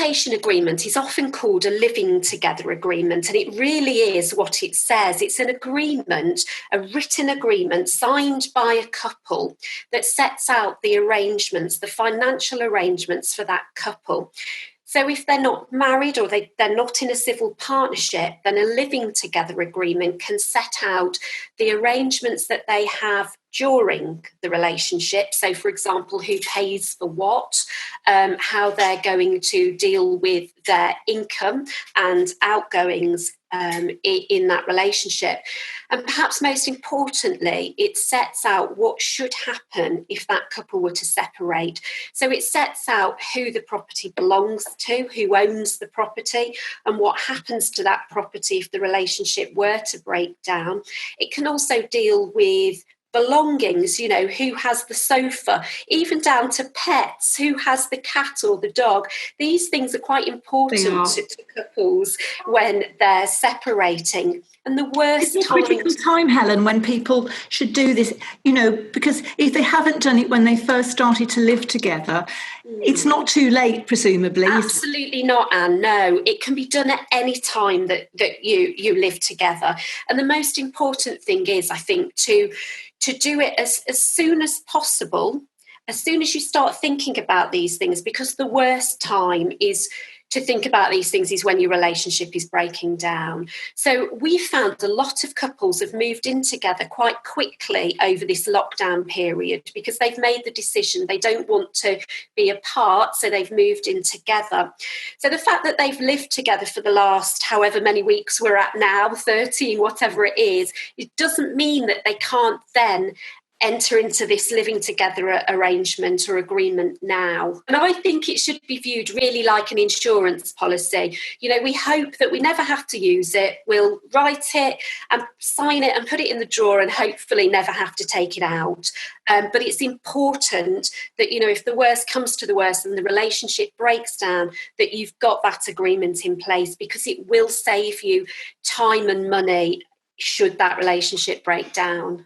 cohabitation agreement is often called a living together agreement, and it really is what it says. It's an agreement, a written agreement signed by a couple that sets out the arrangements, the financial arrangements for that couple. So if they're not married or they're not in a civil partnership, then a living together agreement can set out the arrangements that they have during the relationship. So, for example, who pays for what, how they're going to deal with their income and outgoings in that relationship. And perhaps most importantly, it sets out what should happen if that couple were to separate. So it sets out who the property belongs to, who owns the property, and what happens to that property if the relationship were to break down. It can also deal with belongings, you know, who has the sofa, even down to pets, who has the cat or the dog. These things are quite important to couples when they're separating. And the worst it's a critical time, Helen, when people should do this, you know, because if they haven't done it when they first started to live together, it's not too late, presumably. Absolutely not, Anne. No, it can be done at any time that you live together. And the most important thing is, I think, to do it as soon as possible, as soon as you start thinking about these things, because the worst time is to think about these things is when your relationship is breaking down. So we found a lot of couples have moved in together quite quickly over this lockdown period because they've made the decision they don't want to be apart, so they've moved in together. So the fact that they've lived together for the last however many weeks we're at now, 13, whatever it is, it doesn't mean that they can't then enter into this living together arrangement or agreement now. And I think it should be viewed really like an insurance policy. You know, we hope that we never have to use it. We'll write it and sign it and put it in the drawer and hopefully never have to take it out. But it's important that, you know, if the worst comes to the worst and the relationship breaks down, that you've got that agreement in place, because it will save you time and money should that relationship break down.